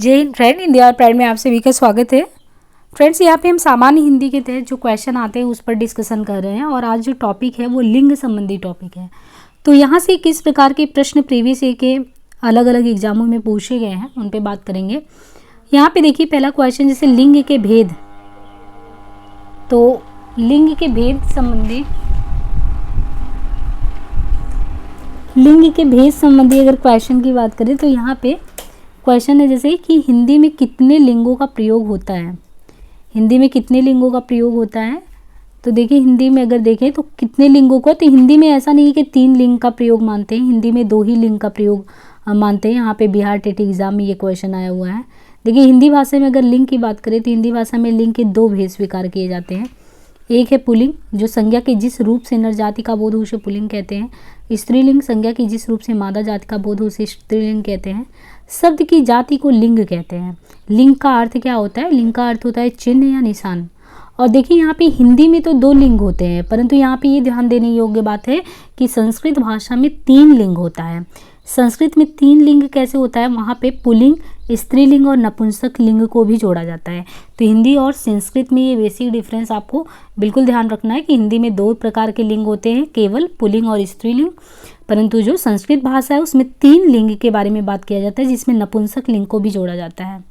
जय Hind friend, India और pride में आप सभी का स्वागत है। फ्रेंड्स, यहाँ पे हम सामान्य हिंदी के तहत जो क्वेश्चन आते हैं उस पर डिस्कशन कर रहे हैं और आज जो टॉपिक है वो लिंग संबंधी टॉपिक है। तो यहाँ से किस प्रकार के प्रश्न प्रीवियस ईयर के अलग अलग एग्जामों में पूछे गए हैं उन पर बात करेंगे। यहाँ पे देखिए पहला क्वेश्चन, जैसे लिंग के भेद, तो लिंग के भेद संबंधी अगर क्वेश्चन की बात करें तो यहाँ पे क्वेश्चन है जैसे कि हिंदी में कितने लिंगों का प्रयोग होता है। हिंदी में कितने लिंगों का प्रयोग होता है, तो देखिए हिंदी में अगर देखें तो कितने लिंगों को, तो हिंदी में ऐसा नहीं है कि 3 लिंग का प्रयोग मानते हैं, हिंदी में 2 ही लिंग का प्रयोग मानते हैं। यहाँ पे बिहार टेट एग्जाम में ये क्वेश्चन आया हुआ है। देखिए हिंदी भाषा में अगर लिंग की बात करें तो हिंदी भाषा में लिंग के 2 भेद स्वीकार किए जाते हैं। एक है पुल्लिंग, जो संज्ञा के जिस रूप से नर जाति का बोध हो उसे पुल्लिंग कहते हैं। स्त्रीलिंग, संज्ञा की जिस रूप से मादा जाति का बोध हो उसे स्त्रीलिंग कहते हैं। शब्द की जाति को लिंग कहते हैं। लिंग का अर्थ क्या होता है? लिंग का अर्थ होता है चिन्ह या निशान। और देखिए यहाँ पे हिंदी में तो 2 लिंग होते हैं, परंतु यहाँ पे ये ध्यान देने योग्य बात है कि संस्कृत भाषा में 3 लिंग होता है। संस्कृत में 3 लिंग कैसे होता है? वहाँ पे पुल्लिंग, स्त्रीलिंग और नपुंसक लिंग को भी जोड़ा जाता है। तो हिंदी और संस्कृत में ये बेसिक डिफरेंस आपको बिल्कुल ध्यान रखना है कि हिंदी में 2 प्रकार के लिंग होते हैं, केवल पुल्लिंग और स्त्रीलिंग, परंतु जो संस्कृत भाषा है उसमें 3 लिंग के बारे में बात किया जाता है, जिसमें नपुंसक लिंग को भी जोड़ा जाता है।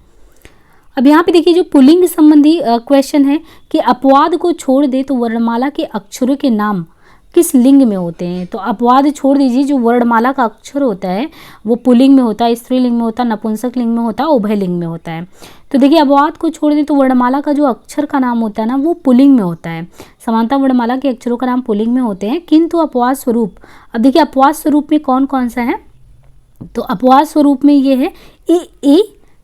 अब यहाँ पे देखिए जो पुल्लिंग संबंधी क्वेश्चन है कि अपवाद को छोड़ दे तो वर्णमाला के अक्षरों के नाम किस लिंग में होते हैं। तो अपवाद छोड़ दीजिए, जो वर्णमाला का अक्षर होता है वो पुल्लिंग में होता है, स्त्रीलिंग में होता है, नपुंसक लिंग में होता है, उभय लिंग में होता है। तो देखिए अपवाद को छोड़ दें तो वर्णमाला का जो अक्षर का नाम होता है ना वो पुल्लिंग में होता है। समानता वर्णमाला के अक्षरों का नाम पुल्लिंग में होते हैं, किंतु अपवाद स्वरूप, अब देखिए अपवाद स्वरूप में कौन कौन सा है, तो अपवाद स्वरूप में ये है ए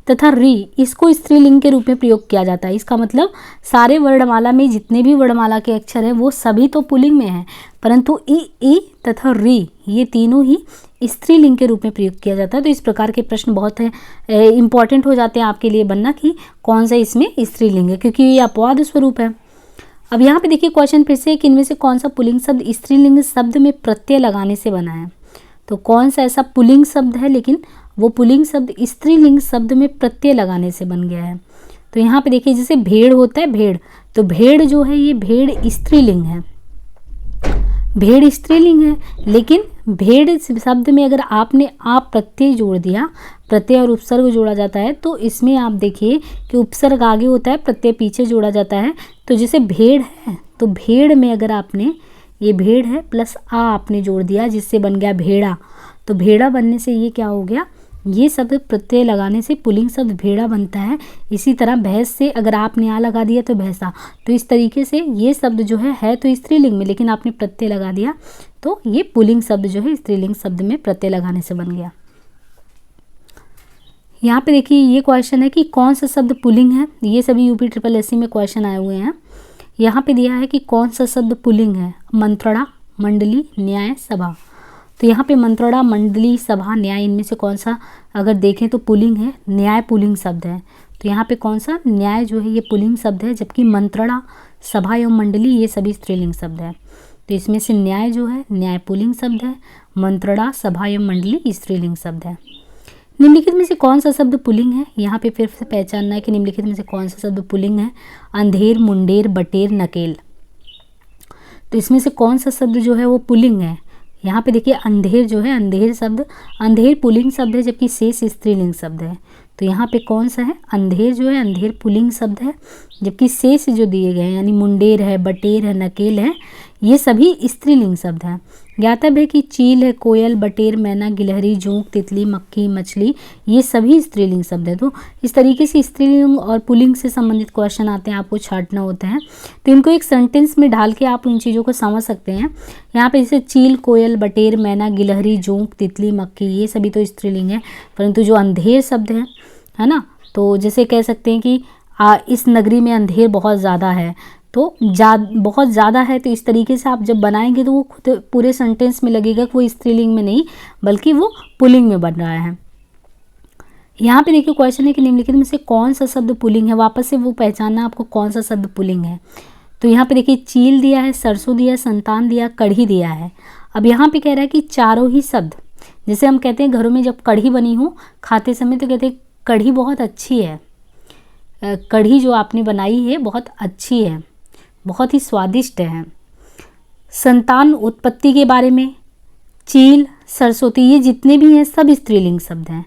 तथा री, इसको स्त्रीलिंग के रूप में प्रयोग किया जाता है। इसका मतलब सारे वर्णमाला में जितने भी वर्णमाला के अक्षर हैं वो सभी तो पुल्लिंग में हैं, परंतु ई तथा री ये तीनों ही स्त्रीलिंग के रूप में प्रयोग किया जाता है। तो इस प्रकार के प्रश्न बहुत इंपॉर्टेंट हो जाते हैं आपके लिए बनना कि कौन सा इसमें स्त्रीलिंग है, क्योंकि ये अपवाद स्वरूप है। अब यहाँ पे देखिए क्वेश्चन फिर से कि इनमें से कौन सा पुल्लिंग शब्द स्त्रीलिंग शब्द में प्रत्यय लगाने से बना है। तो कौन सा ऐसा पुल्लिंग शब्द है लेकिन वो पुल्लिंग शब्द स्त्रीलिंग शब्द में प्रत्यय लगाने से बन गया है। तो यहाँ पे देखिए जैसे भेड़ होता है, भेड़, तो भेड़ जो है ये भेड़ स्त्रीलिंग है, भेड़ स्त्रीलिंग है, लेकिन भेड़ शब्द में अगर आपने आप प्रत्यय जोड़ दिया, प्रत्यय और उपसर्ग जोड़ा जाता है, तो इसमें आप देखिए कि उपसर्ग आगे होता है, प्रत्यय पीछे जोड़ा जाता है। तो जैसे भेड़ है तो भेड़ में अगर आपने ये भेड़ है प्लस आ आपने जोड़ दिया जिससे बन गया भेड़ा, तो भेड़ा बनने से ये क्या हो गया, ये शब्द प्रत्यय लगाने से पुल्लिंग शब्द भेड़ा बनता है। इसी तरह भैंस से अगर आपने आ लगा दिया तो भैंसा, तो इस तरीके से ये शब्द जो है तो स्त्रीलिंग में, लेकिन आपने प्रत्यय लगा दिया तो ये पुल्लिंग शब्द जो है स्त्रीलिंग शब्द में प्रत्यय लगाने से बन गया। यहाँ पे देखिए ये क्वेश्चन है कि कौन सा शब्द पुल्लिंग है। ये सभी यूपी SSC में क्वेश्चन आए हुए हैं। यहाँ पे दिया है कि कौन सा शब्द पुल्लिंग है, मंत्रणा, मंडली, न्याय, सभा। तो यहाँ पे मंत्रणा, मंडली, सभा, न्याय, इनमें से कौन सा अगर देखें तो पुल्लिंग है, न्याय पुल्लिंग शब्द है। तो यहाँ पे कौन सा, न्याय जो है ये पुल्लिंग शब्द है, जबकि मंत्रणा, सभा एवं मंडली ये सभी स्त्रीलिंग शब्द है। तो इसमें से न्याय जो है न्याय पुल्लिंग शब्द है, मंत्रणा, सभा एवं मंडली स्त्रीलिंग शब्द है। निम्नलिखित में से कौन सा शब्द पुल्लिंग है, यहाँ पे फिर से पहचानना है कि निम्नलिखित में से कौन सा शब्द पुल्लिंग है। अंधेर, मुंडेर, बटेर, नकेल, तो इसमें से कौन सा शब्द जो है वो पुल्लिंग है। यहाँ पे देखिए अंधेर जो है, अंधेर शब्द, अंधेर पुल्लिंग शब्द है जबकि शेष स्त्रीलिंग शब्द है। तो यहाँ पे कौन सा है, अंधेर जो है अंधेर पुल्लिंग शब्द है, जबकि शेष जो दिए गए हैं यानी मुंडेर है, बटेर है, नकेल है, ये सभी स्त्रीलिंग शब्द हैं। ज्ञातव्य है कि चील है, कोयल, बटेर, मैना, गिलहरी, जोंक, तितली, मक्खी, मछली ये सभी स्त्रीलिंग शब्द हैं। तो इस तरीके से स्त्रीलिंग और पुल्लिंग से संबंधित क्वेश्चन आते हैं, आपको छांटना होता है। तो इनको एक सेंटेंस में डाल के आप उन चीज़ों को समझ सकते हैं। यहाँ पे जैसे चील, कोयल, बटेर, मैना, गिलहरी, जोंक, तितली, मक्खी ये सभी तो स्त्रीलिंग है, परंतु जो अंधेर शब्द है ना, तो जैसे कह सकते हैं कि इस नगरी में अंधेर बहुत ज़्यादा है, तो बहुत ज़्यादा है, तो इस तरीके से आप जब बनाएंगे तो वो खुद पूरे सेंटेंस में लगेगा कि वो स्त्रीलिंग में नहीं बल्कि वो पुल्लिंग में बन रहा है। यहाँ पे देखिए क्वेश्चन है कि निम्नलिखित में से कौन सा शब्द पुल्लिंग है। वापस से वो पहचानना आपको कौन सा शब्द पुल्लिंग है। तो यहाँ पे देखिए चील दिया है, सरसों दिया, संतान दिया, कढ़ी दिया है। अब यहाँ पे कह रहा है कि चारों ही शब्द, जैसे हम कहते हैं घरों में जब कढ़ी बनी हो खाते समय तो कहते हैं कढ़ी बहुत अच्छी है, कढ़ी जो आपने बनाई है बहुत अच्छी है, बहुत ही स्वादिष्ट है। संतान उत्पत्ति के बारे में, चील, सरस्वती, ये जितने भी हैं सब स्त्रीलिंग शब्द हैं,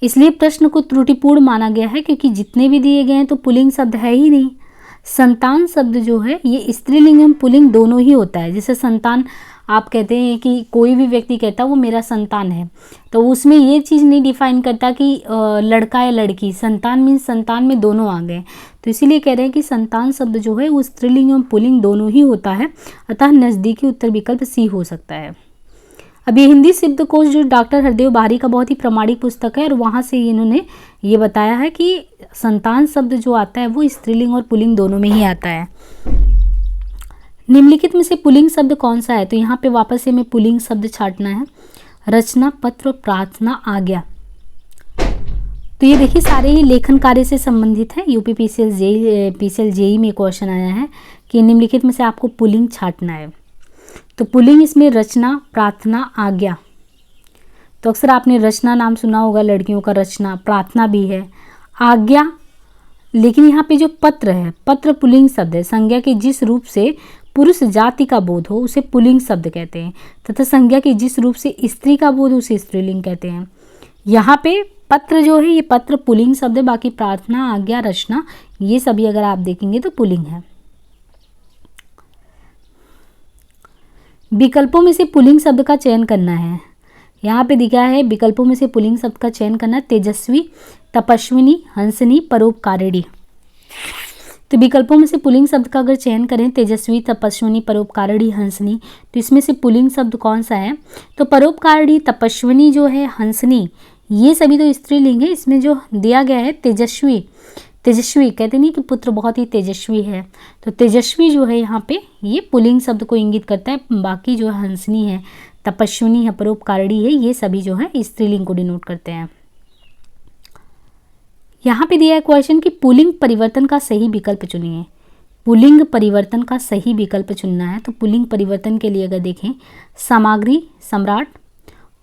इसलिए प्रश्न को त्रुटिपूर्ण माना गया है, क्योंकि जितने भी दिए गए हैं तो पुल्लिंग शब्द है ही नहीं। संतान शब्द जो है ये स्त्रीलिंग एवं पुल्लिंग दोनों ही होता है। जैसे संतान आप कहते हैं कि कोई भी व्यक्ति कहता है वो मेरा संतान है, तो उसमें ये चीज़ नहीं डिफाइन करता कि लड़का या लड़की, संतान मीन्स संतान में दोनों आ गए। तो इसीलिए कह रहे हैं कि संतान शब्द जो है वो स्त्रीलिंग एवं पुल्लिंग दोनों ही होता है, अतः नज़दीकी उत्तर विकल्प सी हो सकता है। अब ये हिंदी शब्दकोश जो डॉक्टर हरदेव बाहरी का बहुत ही प्रामाणिक पुस्तक है, और वहाँ से इन्होंने ये बताया है कि संतान शब्द जो आता है वो स्त्रीलिंग और पुल्लिंग दोनों में ही आता है। निम्नलिखित में से पुल्लिंग शब्द कौन सा है? तो यहाँ पे वापस से हमें पुल्लिंग शब्द छांटना है। रचना, पत्र, प्रार्थना, आज्ञा। तो ये देखिए सारे ही लेखन कार्य से संबंधित है। यूपी पीसीएल जेई में क्वेश्चन आया है कि निम्नलिखित में से आपको पुल्लिंग छांटना है। तो पुल्लिंग इसमें रचना, प्रार्थना, आज्ञा। तो अक्सर आपने रचना नाम सुना होगा, लड़कियों का रचना, प्रार्थना भी है, आज्ञा। लेकिन यहाँ पे जो पत्र है, पत्र पुल्लिंग शब्द है। संज्ञा के जिस रूप से पुरुष जाति का बोध हो उसे पुल्लिंग शब्द कहते हैं, तथा संज्ञा के जिस रूप से स्त्री का बोध हो उसे स्त्रीलिंग कहते हैं। यहाँ पे पत्र जो है ये पत्र पुल्लिंग शब्द है, बाकी प्रार्थना, आज्ञा, रचना ये सभी अगर आप देखेंगे तो पुल्लिंग है। विकल्पों में से पुल्लिंग शब्द का चयन करना है। यहाँ पे दिखा है विकल्पों में से पुल्लिंग शब्द का चयन करना, तेजस्वी, तपस्विनी, हंसनी, परोपकारिणी। तो विकल्पों में से पुल्लिंग शब्द का अगर चयन करें, तेजस्वी, तपस्विनी, परोपकारिणी, हंसनी, तो इसमें से पुल्लिंग शब्द कौन सा है? तो परोपकारिणी, तपस्विनी जो है, हंसनी, ये सभी तो स्त्रीलिंग है। इसमें जो दिया गया है तेजस्वी, तेजस्वी कहते नहीं कि पुत्र बहुत ही तेजस्वी है, तो तेजस्वी जो है यहाँ पे ये पुल्लिंग शब्द को इंगित करता है। बाकी जो हंसनी है, तपस्विनी है, परोपकारिणी है, ये सभी जो है स्त्रीलिंग को डिनोट करते हैं। यहाँ पे दिया है क्वेश्चन कि पुल्लिंग परिवर्तन का सही विकल्प चुनिए। पुल्लिंग परिवर्तन का सही विकल्प चुनना है। तो पुल्लिंग परिवर्तन के लिए अगर देखें, सामग्री, सम्राट,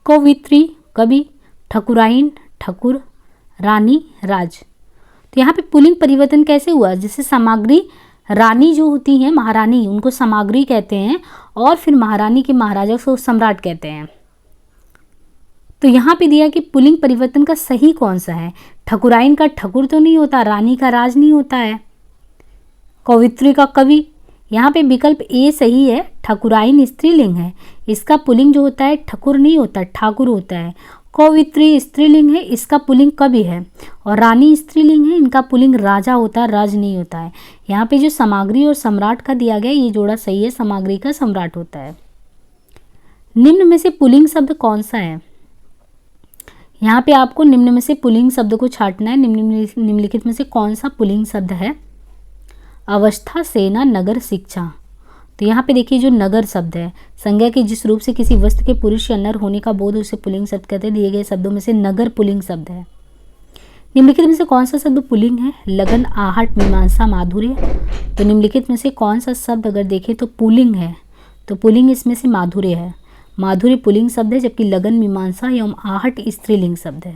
कवित्री, कवि, ठकुराइन, ठकुर, रानी, राज। तो यहाँ पे पुल्लिंग परिवर्तन कैसे हुआ? जैसे सामग्री, रानी जो होती हैं महारानी, उनको सामग्री कहते हैं, और फिर महारानी के महाराजा को सम्राट कहते हैं। तो यहाँ पे दिया कि पुल्लिंग परिवर्तन का सही कौन सा है? ठकुराइन का ठकुर तो नहीं होता, रानी का राज नहीं होता है, कवित्री का कवि। यहाँ पे विकल्प ए सही है। ठकुराइन स्त्रीलिंग है, इसका पुल्लिंग जो होता है ठकुर नहीं होता, ठाकुर होता है। कवित्री स्त्रीलिंग है, इसका पुल्लिंग कवि है। और रानी स्त्रीलिंग है, इनका पुल्लिंग राजा होता है, राज नहीं होता है। यहाँ पे जो सामग्री और सम्राट का दिया गया ये जोड़ा सही है, सामग्री का सम्राट होता है। निम्न में से पुल्लिंग शब्द कौन सा है? यहाँ पे आपको निम्न में से पुल्लिंग शब्द को छांटना है। निम्नलिखित में से कौन सा पुल्लिंग शब्द है? अवस्था, सेना, नगर, शिक्षा। तो यहाँ पे देखिए जो नगर शब्द है, संज्ञा के जिस रूप से किसी वस्तु के पुरुष या नर होने का बोध उसे पुल्लिंग शब्द कहते हैं। दिए गए शब्दों में से नगर पुल्लिंग शब्द है। निम्नलिखित में से कौन सा शब्द पुल्लिंग है? लगन, आहट, मीमांसा, माधुर्य। तो निम्नलिखित में से कौन सा शब्द अगर देखें तो पुल्लिंग है, तो पुल्लिंग इसमें से माधुर्य है। माधुर्य पुल्लिंग शब्द है, जबकि लगन, मीमांसा एवं आहट स्त्रीलिंग शब्द है।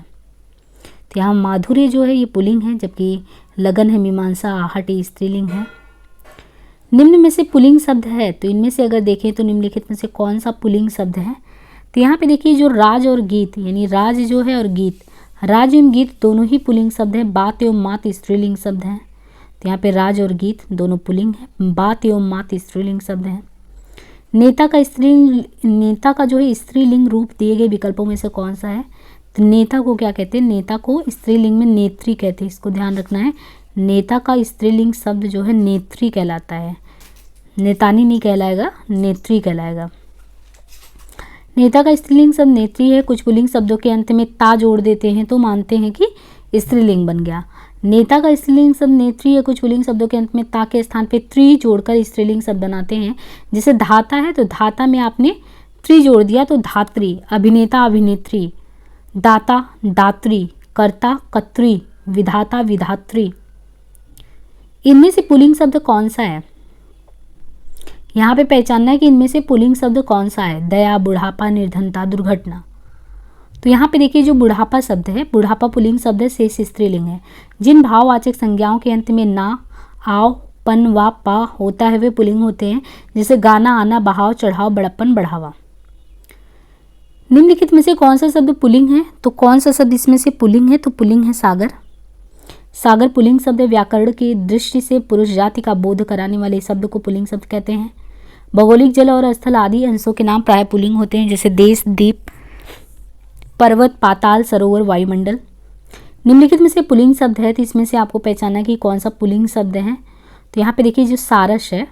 तो यहाँ माधुर्य जो है ये पुल्लिंग है, जबकि लगन है, मीमांसा, आहट स्त्रीलिंग है। निम्न में से पुल्लिंग शब्द है, तो इनमें से अगर देखें तो निम्नलिखित में से कौन सा पुल्लिंग शब्द है? तो यहाँ पे देखिए जो राज और गीत, यानी राज जो है और गीत, राज एवं गीत दोनों ही पुल्लिंग शब्द है। बात एवं मात स्त्रीलिंग शब्द है। तो यहाँ पे राज और गीत दोनों पुल्लिंग है, बात एवं मात स्त्रीलिंग शब्द है। नेता का स्त्रीलिंग, नेता का जो है स्त्रीलिंग रूप दिए गए विकल्पों में से कौन सा है? तो नेता को क्या कहते हैं? नेता को स्त्रीलिंग में नेत्री कहते हैं, इसको ध्यान रखना है। नेता का स्त्रीलिंग शब्द जो है नेत्री कहलाता है, नेतानी नहीं कहलाएगा, नेत्री कहलाएगा। नेता का स्त्रीलिंग शब्द नेत्री है। कुछ पुल्लिंग शब्दों के अंत में ता जोड़ देते हैं तो मानते हैं कि स्त्रीलिंग बन गया। नेता का स्त्रीलिंग शब्द नेत्री है। कुछ पुल्लिंग शब्दों के अंत में ता के स्थान पे त्रि जोड़कर स्त्रीलिंग शब्द बनाते हैं। जैसे धाता है तो धाता में आपने त्रि जोड़ दिया तो धात्री, अभिनेता, अभिनेत्री, दाता, दात्री, कर्ता, कत्री, विधाता, विधात्री। इनमें से पुल्लिंग शब्द कौन सा है? यहाँ पे पहचानना है कि इनमें से पुल्लिंग शब्द कौन सा है। दया, बुढ़ापा, निर्धनता, दुर्घटना। तो यहाँ पे देखिए जो बुढ़ापा शब्द है, बुढ़ापा पुल्लिंग शब्द है, शेष स्त्रीलिंग है। जिन भाववाचक संज्ञाओं के अंत में ना, आओ, पन, वा, पा होता है वे पुल्लिंग होते हैं, जैसे गाना, आना, बहाव, चढ़ाव, बड़प्पन, बढ़ावा। निम्नलिखित में से कौन सा शब्द पुल्लिंग है? तो कौन सा शब्द इसमें से पुल्लिंग है? तो पुल्लिंग है सागर। सागर पुल्लिंग शब्द है। व्याकरण की दृष्टि से पुरुष जाति का बोध कराने वाले शब्द को पुल्लिंग शब्द कहते हैं। भौगोलिक जल और स्थल आदि अंशों के नाम प्राय पुल्लिंग होते हैं, जैसे देश, द्वीप, पर्वत, पाताल, सरोवर, वायुमंडल। निम्नलिखित में से पुल्लिंग शब्द है, तो इसमें से आपको पहचानना कि कौन सा पुल्लिंग शब्द है। तो यहाँ पे देखिए जो सारस है,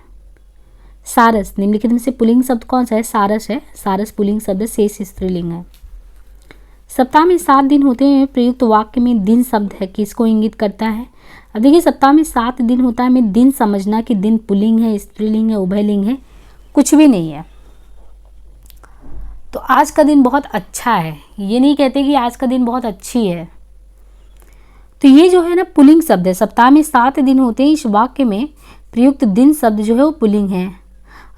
सारस, निम्नलिखित में से पुल्लिंग शब्द कौन सा है? सारस है। सारस पुल्लिंग शब्द, शेष स्त्रीलिंग है। सप्ताह में 7 दिन होते हैं प्रयुक्त वाक्य में दिन शब्द है, किसको इंगित करता है? अब देखिए सप्ताह में 7 दिन होता है, में दिन समझना कि दिन पुल्लिंग है, स्त्रीलिंग है, उभयलिंग है, कुछ भी नहीं है। तो आज का दिन बहुत अच्छा है, ये नहीं कहते कि आज का दिन बहुत अच्छी है। तो ये जो है ना पुल्लिंग शब्द है। सप्ताह में 7 दिन होते हैं, इस वाक्य में प्रयुक्त दिन शब्द जो है वो पुल्लिंग है।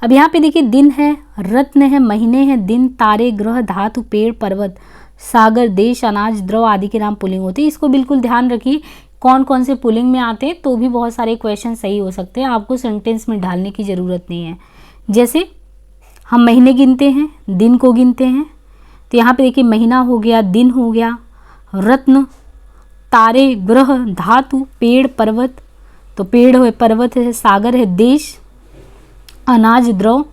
अब यहाँ पे देखिए दिन है, रत्न है, महीने हैं, दिन, तारे, ग्रह, धातु, पेड़, पर्वत, सागर, देश, अनाज, द्रव आदि के नाम पुल्लिंग होते हैं। इसको बिल्कुल ध्यान रखिए कौन कौन से पुल्लिंग में आते हैं, तो भी बहुत सारे क्वेश्चन सही हो सकते हैं, आपको सेंटेंस में ढालने की ज़रूरत नहीं है। जैसे हम महीने गिनते हैं, दिन को गिनते हैं, तो यहाँ पे देखिए महीना हो गया, दिन हो गया, रत्न, तारे, ग्रह, धातु, पेड़, पर्वत, तो पेड़ है, पर्वत है, सागर है, देश, अनाज, द्रव,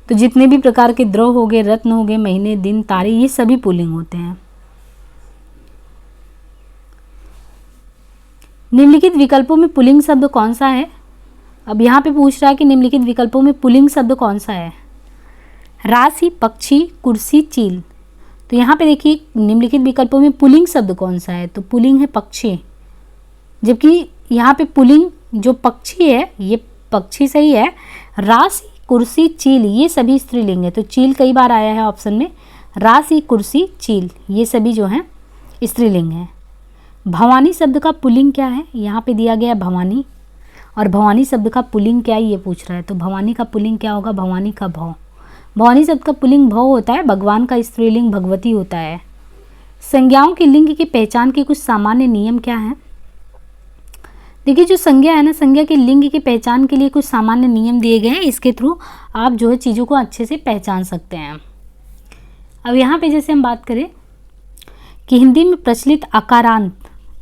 तो जितने भी प्रकार के द्रव हो गए, रत्न हो गए, महीने, दिन, तारे, ये सभी पुल्लिंग होते हैं। निम्नलिखित विकल्पों में पुल्लिंग शब्द कौन सा है? अब यहाँ पे पूछ रहा है कि निम्नलिखित विकल्पों में पुल्लिंग शब्द कौन सा है? राशि, पक्षी, कुर्सी, चील। तो यहाँ पे देखिए निम्नलिखित विकल्पों में पुल्लिंग शब्द कौन सा है? तो पुल्लिंग है पक्षी, जबकि यहाँ पे पुल्लिंग जो पक्षी है ये पक्षी सही है। राशि, कुर्सी, चील ये सभी स्त्रीलिंग है, तो चील कई बार आया है ऑप्शन में। राशि, कुर्सी, चील ये सभी जो हैं स्त्रीलिंग हैं। भवानी शब्द का पुल्लिंग क्या है? यहाँ पे दिया गया भवानी, और भवानी शब्द का पुल्लिंग क्या है ये पूछ रहा है। तो भवानी का पुल्लिंग क्या होगा? भवानी का भव। भवानी शब्द का पुल्लिंग भव होता है। भगवान का स्त्रीलिंग भगवती होता है। संज्ञाओं के लिंग की पहचान के कुछ सामान्य नियम क्या हैं? देखिए जो संज्ञा है ना, संज्ञा के लिंग की पहचान के लिए कुछ सामान्य नियम दिए गए हैं, इसके थ्रू आप जो है चीज़ों को अच्छे से पहचान सकते हैं। अब यहाँ पे जैसे हम बात करें कि हिंदी में प्रचलित अकारांत,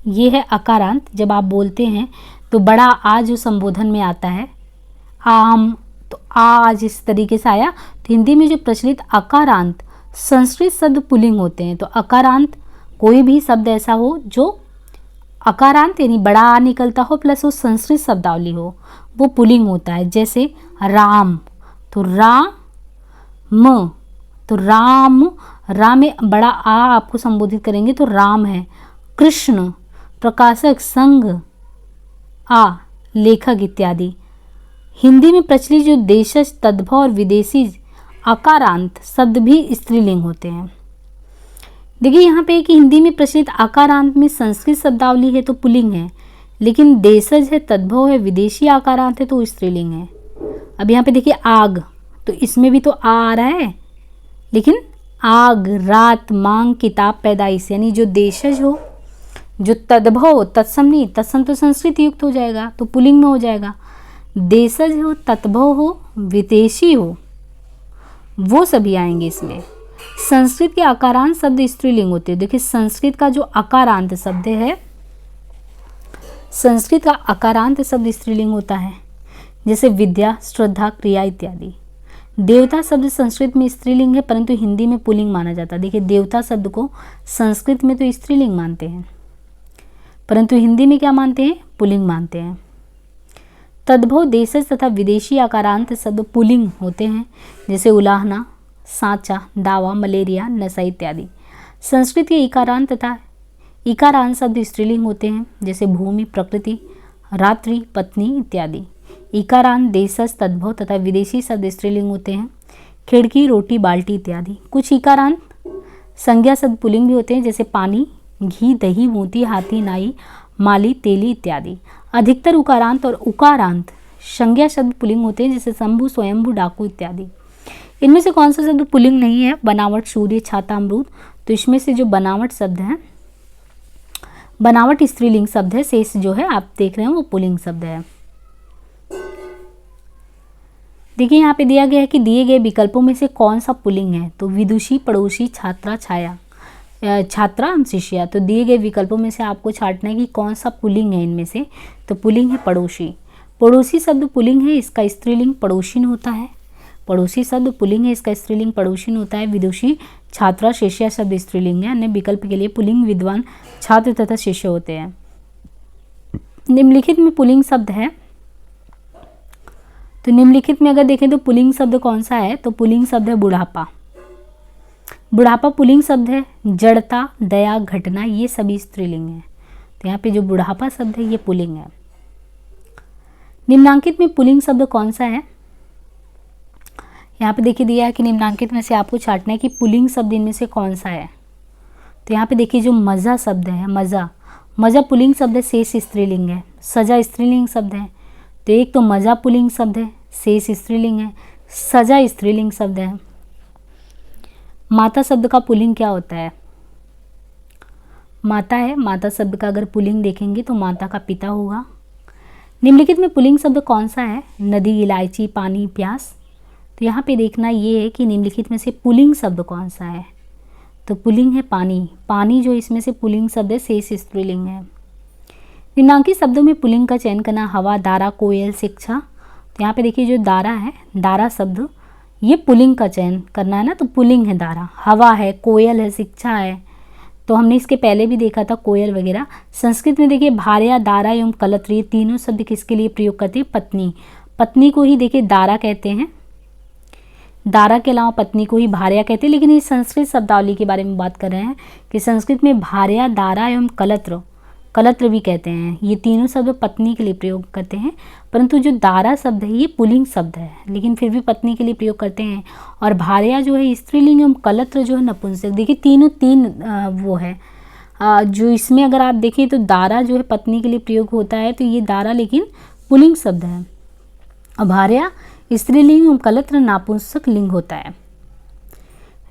ये है अकारांत। जब आप बोलते हैं तो बड़ा आ जो संबोधन में आता है, आम, तो आज इस तरीके से आया। तो हिंदी में जो प्रचलित अकारांत संस्कृत शब्द पुल्लिंग होते हैं। तो अकारांत कोई भी शब्द ऐसा हो जो अकारांत यानी बड़ा आ निकलता हो प्लस वो संस्कृत शब्दावली हो, वो पुल्लिंग होता है। जैसे राम, तो राम, तो राम, राम में बड़ा आ आपको संबोधित करेंगे तो राम है। कृष्ण, प्रकाशक, संघ, आ, लेखक इत्यादि। हिंदी में प्रचलित जो देशज, तद्भव और विदेशी अकारांत शब्द भी स्त्रीलिंग होते हैं। देखिए यहाँ पे कि हिंदी में प्रचलित आकारांत में संस्कृत शब्दावली है तो पुल्लिंग है, लेकिन देशज है, तद्भव है, विदेशी आकारांत है तो स्त्रीलिंग है। अब यहाँ पे देखिए आग, तो इसमें भी तो आ रहा है, लेकिन आग, रात, मांग, किताब, पैदाइश, यानी जो देशज हो, जो तद्भव, तत्सम नहीं, तत्सम तो संस्कृत युक्त हो जाएगा तो पुल्लिंग में हो जाएगा। देशज हो, तद्भव हो, विदेशी हो, वो सभी आएंगे इसमें। संस्कृत के आकारांत शब्द स्त्रीलिंग होते हैं। देखिए संस्कृत का जो आकारांत शब्द है, संस्कृत का आकारांत शब्द स्त्रीलिंग होता है, जैसे विद्या, श्रद्धा, क्रिया इत्यादि। देवता शब्द संस्कृत में स्त्रीलिंग है परंतु हिंदी में पुल्लिंग माना जाता है। देखिए देवता शब्द को संस्कृत में तो स्त्रीलिंग मानते हैं परंतु हिंदी में क्या मानते हैं? पुल्लिंग मानते हैं। तद्भव, देशज तथा विदेशी आकारांत शब्द पुल्लिंग होते हैं, जैसे उलाहना, सांचा, दावा, मलेरिया, नशा इत्यादि। संस्कृत के इकारांत तथा इकारांत शब्द स्त्रीलिंग होते हैं, जैसे भूमि, प्रकृति, रात्रि, पत्नी इत्यादि। इकारांत, देशज, तद्भव तथा विदेशी शब्द स्त्रीलिंग होते हैं, खिड़की, रोटी, बाल्टी इत्यादि। कुछ इकारांत संज्ञा शब्द पुल्लिंग भी होते हैं, जैसे पानी, घी, दही, मोती, हाथी, नाई, माली, तेली इत्यादि। अधिकतर उकारांत और उकारांत संज्ञा शब्द पुल्लिंग होते हैं, जैसे शंभु, स्वयंभू, डाकू इत्यादि। इनमें से कौन सा शब्द पुल्लिंग नहीं है? बनावट, सूर्य, छाता, अमरूद। तो इसमें से जो बनावट शब्द है, बनावट स्त्रीलिंग शब्द है, शेष जो है आप देख रहे हैं वो पुल्लिंग शब्द है। देखिए यहाँ पे दिया गया है कि दिए गए विकल्पों में से कौन सा पुल्लिंग है, तो विदुषी, पड़ोसी, छात्रा, छाया, छात्रा, शिष्या। तो दिए गए विकल्पों में से आपको छांटना है कि कौन सा पुल्लिंग है इनमें से, तो पुल्लिंग है पड़ोसी। पड़ोसी शब्द पुल्लिंग है, इसका स्त्रीलिंग पड़ोसिन होता है। पड़ोसी शब्द पुल्लिंग है, इसका स्त्रीलिंग पड़ोसिन होता है। विदुषी, छात्रा, शिष्या शब्द स्त्रीलिंग है। अन्य विकल्प के लिए पुल्लिंग विद्वान, छात्र तथा शिष्य होते हैं। निम्नलिखित में पुल्लिंग शब्द है, तो निम्नलिखित में अगर देखें तो पुल्लिंग शब्द कौन सा है, तो पुल्लिंग शब्द है बुढ़ापा। बुढ़ापा पुल्लिंग शब्द है। जड़ता, दया, घटना ये सभी स्त्रीलिंग है। तो यहाँ पे जो बुढ़ापा शब्द है ये पुल्लिंग है। निम्नांकित में पुल्लिंग शब्द कौन सा है, यहाँ पे देखिए दिया है कि निम्नांकित में से आपको छांटना है कि पुल्लिंग शब्द इनमें से कौन सा है। तो यहाँ पे देखिए जो मज़ा शब्द है, मज़ा, मज़ा पुल्लिंग शब्द है, शेष स्त्रीलिंग है। सजा स्त्रीलिंग शब्द है, तो एक तो मज़ा पुल्लिंग शब्द है, शेष स्त्रीलिंग है। सजा स्त्रीलिंग शब्द है। माता शब्द का पुल्लिंग क्या होता है, माता है। माता शब्द का अगर पुल्लिंग देखेंगे तो माता का पिता होगा। निम्नलिखित में पुल्लिंग शब्द कौन सा है, नदी, इलायची, पानी, प्यास। तो यहाँ पे देखना ये है कि निम्नलिखित में से पुल्लिंग शब्द कौन सा है, तो पुल्लिंग है पानी। पानी जो इसमें से पुल्लिंग शब्द है, शेष स्त्रीलिंग है। निम्नांकित शब्दों में पुल्लिंग का चयन करना, हवा, दारा, कोयल, शिक्षा। तो यहाँ पे देखिए जो दारा है, दारा शब्द ये पुल्लिंग का चयन करना है ना, तो पुल्लिंग है दारा। हवा है, कोयल है, शिक्षा है, तो हमने इसके पहले भी देखा था कोयल वगैरह। संस्कृत में देखिए भार्या, दारा एवं कलत्र ये तीनों शब्द किसके लिए प्रयोग करते हैं, पत्नी। पत्नी को ही देखिए दारा कहते हैं, दारा के अलावा पत्नी को ही भार्या कहते हैं। लेकिन इस संस्कृत शब्दावली के बारे में बात कर रहे हैं कि संस्कृत में भार्या, दारा एवं कलत्र, कलत्र भी कहते हैं, ये तीनों शब्द पत्नी के लिए प्रयोग करते हैं। परंतु जो दारा शब्द है ये पुल्लिंग शब्द है, लेकिन फिर भी पत्नी के लिए प्रयोग करते हैं। और भार्या जो है स्त्रीलिंग एवं कलत्र जो है नपुंसक। देखिए तीनों तीन वो है जो इसमें अगर आप देखें तो दारा जो है पत्नी के लिए प्रयोग होता है, तो ये दारा लेकिन पुल्लिंग शब्द है। और भार्या स्त्रीलिंग एवं कलत्र नापुंसक लिंग होता है।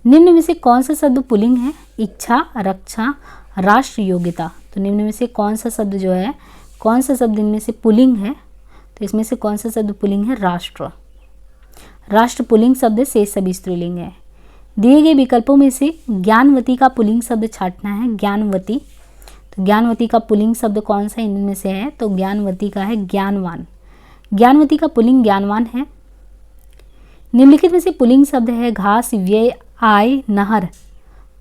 निम्न में से कौन सा शब्द पुल्लिंग है, इच्छा, रक्षा, राष्ट्र, योग्यता। तो निम्न में से कौन सा शब्द जो है, कौन सा शब्द इनमें से पुल्लिंग है, तो इसमें से कौन सा शब्द पुल्लिंग है, राष्ट्र। राष्ट्र पुल्लिंग शब्द है, शेष सभी स्त्रीलिंग है। दिए गए विकल्पों में से ज्ञानवती का पुल्लिंग शब्द छांटना है, ज्ञानवती। तो ज्ञानवती का पुल्लिंग शब्द कौन सा इनमें से है, तो ज्ञानवती का है ज्ञानवान। ज्ञानवती का पुल्लिंग ज्ञानवान है। निम्नलिखित में से पुल्लिंग शब्द है घास, व्यय, आय, नहर।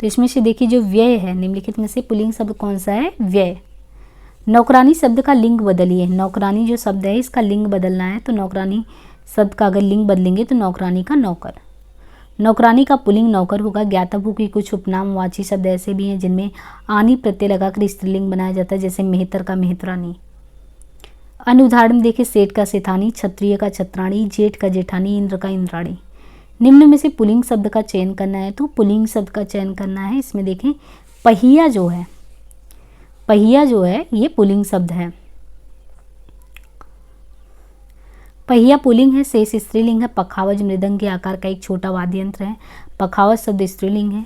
तो इसमें से देखिए जो व्यय है, निम्नलिखित में से पुल्लिंग शब्द कौन सा है, व्यय। नौकरानी शब्द का लिंग बदलिए। नौकरानी जो शब्द है इसका लिंग बदलना है, तो नौकरानी शब्द का अगर लिंग बदलेंगे तो नौकरानी का नौकर। नौकरानी का पुल्लिंग नौकर होगा। ज्ञातव्य की कुछ उपनामवाची शब्द ऐसे भी हैं जिनमें आनी प्रत्यय लगाकर स्त्रीलिंग बनाया जाता है, जैसे मेहतर का मेहतरानी। अन्य उदाहरण देखिए, सेठ का सेठानी, क्षत्रिय का छत्राणी, जेठ का जेठानी, इंद्र का इंद्राणी। निम्न में से पुल्लिंग शब्द का चयन करना है, तो पुल्लिंग शब्द का चयन करना है। इसमें देखें पहिया जो है, पहिया जो है ये पुल्लिंग शब्द है। पहिया पुल्लिंग है, शेष स्त्रीलिंग है। पखावज मृदंग के आकार का एक छोटा वाद्य यंत्र है। पखावज शब्द स्त्रीलिंग है।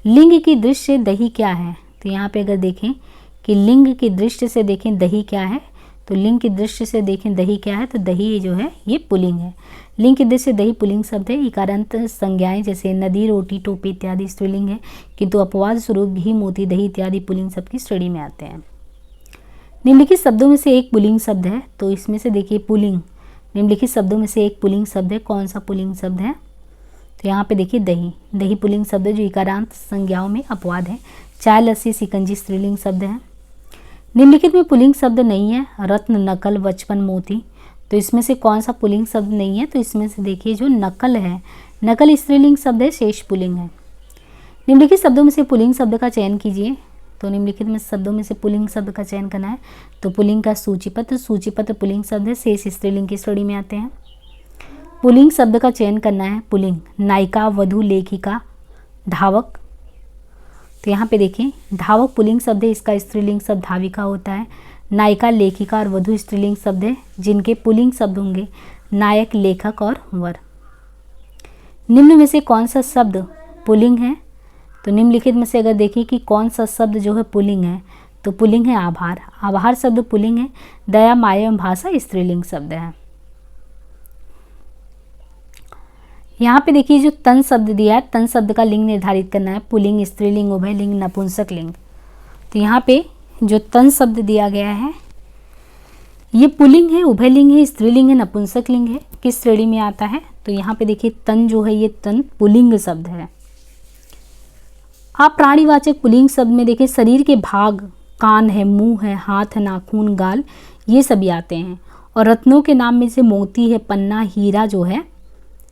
लिंग की दृष्टि से दही क्या है, तो यहाँ पे अगर देखें कि लिंग की दृष्टि से देखें दही क्या है, तो लिंग की दृष्टि से देखें दही क्या है, तो दही जो है ये पुल्लिंग है। लिंग की दृष्टि से दही पुल्लिंग शब्द है। इकारांत संज्ञाएं जैसे नदी, रोटी, टोपी इत्यादि स्त्रीलिंग है, किंतु अपवाद स्वरूप घी, मोती, दही इत्यादि पुल्लिंग शब्द की श्रेणी में आते हैं। निम्नलिखित शब्दों में से एक पुल्लिंग शब्द है, तो इसमें से देखिए पुल्लिंग, निम्नलिखित शब्दों में से एक पुल्लिंग शब्द है। कौन सा पुल्लिंग शब्द है, तो यहाँ पे देखिए दही। दही पुल्लिंग शब्द है जो इकारांत संज्ञाओं में अपवाद है। चाय, लस्सी, शिकंजी स्त्रीलिंग शब्द है। निम्नलिखित में पुल्लिंग शब्द नहीं है। रत्न, नकल, बचपन, मोती। तो इसमें से कौन सा पुल्लिंग शब्द नहीं है, तो इसमें से देखिए जो नकल है, नकल स्त्रीलिंग शब्द है, शेष पुल्लिंग है। निम्नलिखित शब्दों में से पुल्लिंग शब्द का चयन कीजिए। तो निम्नलिखित में शब्दों में से पुल्लिंग शब्द का चयन करना है, तो पुल्लिंग का सूचीपत्र। सूचीपत्र पुल्लिंग शब्द है, शेष स्त्रीलिंग की श्रेणी में आते हैं। पुल्लिंग शब्द का चयन करना है, पुल्लिंग। नायिका, वधू, लेखिका, धावक। तो यहाँ पे देखें धावक पुल्लिंग शब्द है, इसका स्त्रीलिंग शब्द धाविका होता है। नायिका, लेखिका और वधू स्त्रीलिंग शब्द है, जिनके पुल्लिंग शब्द होंगे नायक, लेखक और वर। निम्न में से कौन सा शब्द पुल्लिंग है, तो निम्नलिखित में से अगर देखिए कि कौन सा शब्द जो है पुल्लिंग है, तो पुल्लिंग है आभार। आभार शब्द पुल्लिंग है। दया, माया एवं भाषा स्त्रीलिंग शब्द है। यहाँ पे देखिए जो तन शब्द दिया है, तन शब्द का लिंग निर्धारित करना है, पुल्लिंग, स्त्रीलिंग, उभयलिंग, नपुंसक लिंग। तो यहाँ पे जो तन शब्द दिया गया है ये पुल्लिंग है, उभयलिंग है, स्त्रीलिंग है, नपुंसक लिंग है, किस श्रेणी में आता है? तो यहाँ पे देखिए तन जो है ये तन पुल्लिंग शब्द है। आप प्राणीवाचक पुल्लिंग शब्द में देखिए शरीर के भाग, कान है, मुंह है, हाथ है, नाखून, गाल, ये सभी आते हैं। और रत्नों के नाम में से मोती है, पन्ना, हीरा जो है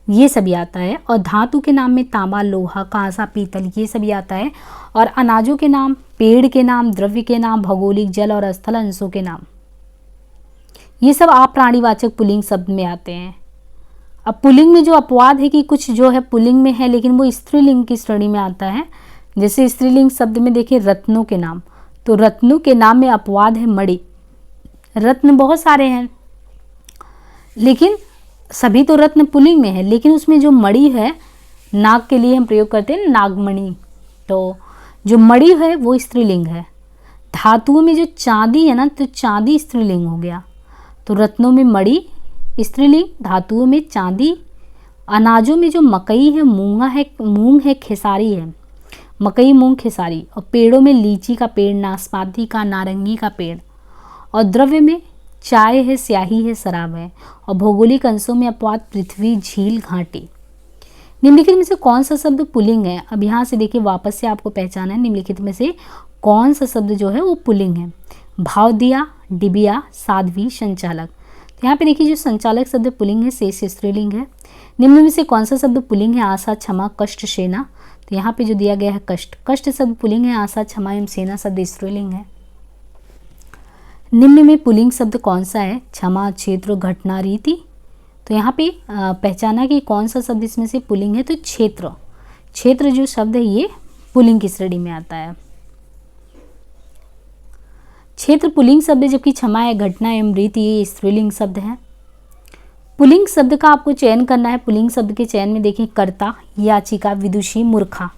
ये सभी आता है। और धातु के नाम में तांबा, लोहा, कांसा, पीतल ये सभी आता है। और अनाजों के नाम, पेड़ के नाम, द्रव्य के नाम, भौगोलिक, जल और स्थल अंशों के नाम, ये सब आप प्राणीवाचक पुल्लिंग शब्द में आते हैं। अब पुल्लिंग में जो अपवाद है कि कुछ जो है पुल्लिंग में है लेकिन वो स्त्रीलिंग की श्रेणी में आता है। जैसे स्त्रीलिंग शब्द में देखिए रत्नों के नाम, तो रत्नों के नाम में अपवाद है मणि। रत्न बहुत सारे हैं लेकिन सभी तो रत्न पुल्लिंग में है, लेकिन उसमें जो मणि है, नाग के लिए हम प्रयोग करते हैं नागमणि, तो जो मणि है वो स्त्रीलिंग है। धातुओं में जो चांदी है ना, तो चांदी स्त्रीलिंग हो गया। तो रत्नों में मणि स्त्रीलिंग, धातुओं में चांदी, अनाजों में जो मकई है, मूंग है, खेसारी है, मकई, मूंग, खेसारी। और पेड़ों में लीची का पेड़, नाशपाती का, नारंगी का पेड़। और द्रव्य में चाय है, स्याही है, शराब है। और भौगोलिक अंशों में अपवाद पृथ्वी, झील, घाटी। निम्नलिखित में से कौन सा शब्द पुल्लिंग है? अब यहाँ से देखिए वापस से आपको पहचाना है निम्नलिखित में से कौन सा शब्द जो है वो पुल्लिंग है। भाव दिया, डिबिया, साध्वी, संचालक। तो यहाँ पे देखिए जो संचालक शब्द पुल्लिंग है, शेष स्त्रीलिंग है। निम्न में से कौन सा शब्द पुल्लिंग है? आशा, क्षमा, कष्ट, सेना। तो यहाँ पे जो दिया गया है कष्ट, कष्ट शब्द पुल्लिंग है, आशा, क्षमा एवं सेना शब्द स्त्रीलिंग है। निम्न में पुल्लिंग शब्द कौन सा है? क्षमा, क्षेत्र, घटना, रीति। तो यहाँ पे पहचाना कि कौन सा शब्द इसमें से पुल्लिंग है, तो क्षेत्र। क्षेत्र जो शब्द है ये पुल्लिंग की श्रेणी में आता है। क्षेत्र पुल्लिंग शब्द है, जबकि क्षमा है, घटना एवं रीति ये स्त्रीलिंग शब्द है। पुल्लिंग शब्द का आपको चयन करना है। पुल्लिंग शब्द के चयन में देखिए कर्ता, याचिका, विदुषी, मूर्खा।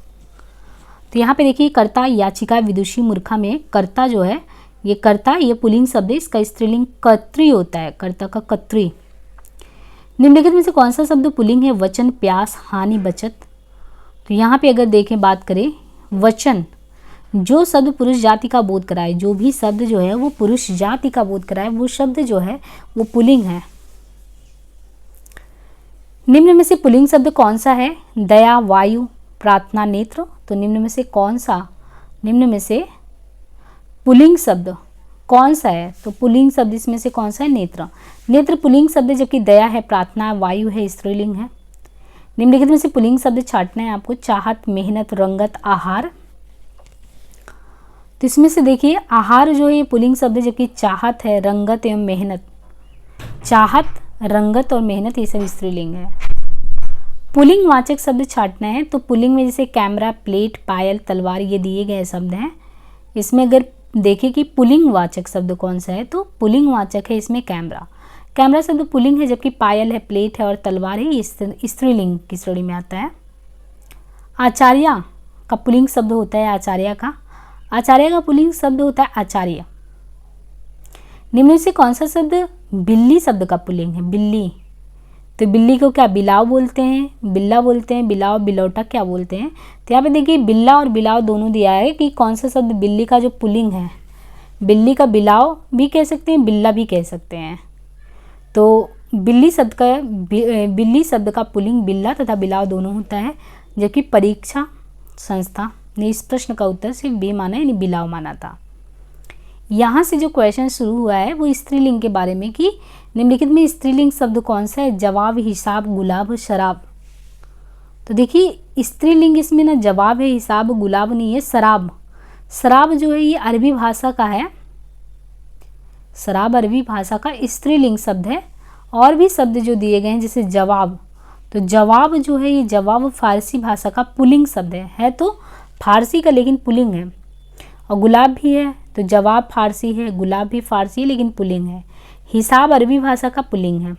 तो यहाँ पे देखिए कर्ता, याचिका, विदुषी, मूर्खा में कर्ता जो है ये कर्ता, ये पुल्लिंग शब्द है, इसका स्त्रीलिंग कर्त्री होता है, कर्ता का कर्त्री। निम्नलिखित में से कौन सा शब्द पुल्लिंग है? वचन, प्यास, हानि, बचत। तो यहाँ पे अगर देखें बात करें वचन, जो शब्द पुरुष जाति का बोध कराए, जो भी शब्द जो है वो पुरुष जाति का बोध कराए, वो शब्द जो है वो पुल्लिंग है। निम्न में से पुल्लिंग शब्द कौन सा है? दया, वायु, प्रार्थना, नेत्र। तो निम्न में से कौन सा, निम्न में से पुल्लिंग शब्द कौन सा है? तो पुल्लिंग शब्द इसमें से कौन सा है? नेत्र। नेत्र पुल्लिंग शब्द है, जबकि दया है, प्रार्थना, वायु है, स्त्रीलिंग है। निम्नलिखित में से पुल्लिंग शब्द छांटना है आपको। चाहत, मेहनत, रंगत, आहार। तो इसमें से देखिए आहार जो है ये पुल्लिंग शब्द है, जबकि चाहत है, रंगत एवं मेहनत, चाहत, रंगत और मेहनत ये सब स्त्रीलिंग है। पुल्लिंग वाचक शब्द छांटना है। तो पुल्लिंग में जैसे कैमरा, प्लेट, पायल, तलवार ये दिए गए शब्द हैं। इसमें अगर देखें कि पुल्लिंग वाचक शब्द कौन सा है, तो पुल्लिंग वाचक है इसमें कैमरा। कैमरा शब्द पुल्लिंग है, जबकि पायल है, प्लेट है और तलवार है ये स्त्रीलिंग की श्रेणी में आता है। आचार्य का पुल्लिंग शब्द होता है आचार्य का। आचार्य का पुल्लिंग शब्द होता है आचार्य। निम्न से कौन सा शब्द बिल्ली शब्द का पुल्लिंग है? बिल्ली। तो बिल्ली को क्या बिलाव बोलते हैं, बिल्ला बोलते हैं, बिलाव, बिलौटा क्या बोलते हैं? तो यहाँ पे देखिए बिल्ला और बिलाव दोनों दिया है कि कौन सा शब्द बिल्ली का जो पुल्लिंग है, बिल्ली का बिलाव भी कह सकते हैं, बिल्ला भी कह सकते हैं। तो बिल्ली शब्द का पुल्लिंग बिल्ला तथा बिलाव दोनों होता है, जबकि परीक्षा संस्था ने इस प्रश्न का उत्तर सिर्फ बी माना यानी बिलाव माना था। यहाँ से जो क्वेश्चन शुरू हुआ है वो स्त्रीलिंग के बारे में कि निम्नलिखित में स्त्रीलिंग शब्द कौन सा है? जवाब, हिसाब, गुलाब, शराब। तो देखिए स्त्रीलिंग इसमें ना जवाब है, हिसाब, गुलाब नहीं है, शराब। शराब जो है ये अरबी भाषा का है, शराब अरबी भाषा का स्त्रीलिंग शब्द है। और भी शब्द जो दिए गए हैं जैसे जवाब, तो जवाब जो है ये जवाब फारसी भाषा का पुल्लिंग शब्द है तो फारसी का लेकिन पुल्लिंग है। और गुलाब भी है, तो जवाब फारसी है, गुलाब भी फारसी है लेकिन पुल्लिंग है। हिसाब अरबी भाषा का पुल्लिंग है।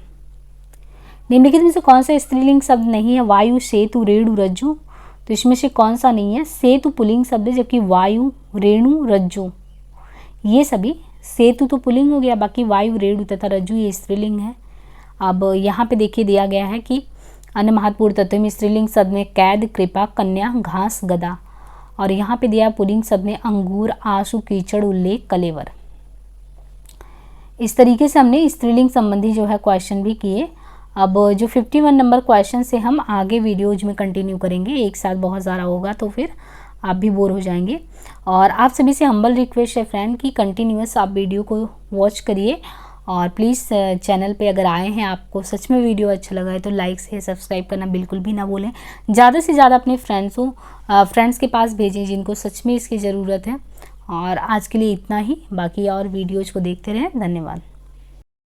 निम्नलिखित में से कौन सा स्त्रीलिंग शब्द नहीं है? वायु, सेतु, रेणु, रज्जु। तो इसमें से कौन सा नहीं है? सेतु पुल्लिंग शब्द है, जबकि वायु, रेणु, रज्जु ये सभी, सेतु तो पुल्लिंग हो गया, बाकी वायु, रेणु तथा रज्जु ये स्त्रीलिंग है। अब यहाँ पे देखिए दिया गया है कि अन्य महत्वपूर्ण तत्व में स्त्रीलिंग शब्द में कैद, कृपा, कन्या, घास, गदा, और यहाँ पे दिया पुल्लिंग शब्द में अंगूर, आंसू, कीचड़, उल्लेख, कलेवर। इस तरीके से हमने स्त्रीलिंग संबंधी जो है क्वेश्चन भी किए। अब जो 51 नंबर क्वेश्चन से हम आगे वीडियोज में कंटिन्यू करेंगे, एक साथ बहुत ज़्यादा होगा तो फिर आप भी बोर हो जाएंगे। और आप सभी से हम्बल रिक्वेस्ट है फ्रेंड कि कंटिन्यूअस आप वीडियो को वॉच करिए, और प्लीज़ चैनल पे अगर आए हैं, आपको सच में वीडियो अच्छा लगा है तो लाइक से सब्सक्राइब करना बिल्कुल भी ना भूलें। ज़्यादा से ज़्यादा अपने फ्रेंड्स के पास भेजें जिनको सच में इसकी ज़रूरत है। और आज के लिए इतना ही, बाकी और वीडियोज़ को देखते रहें। धन्यवाद।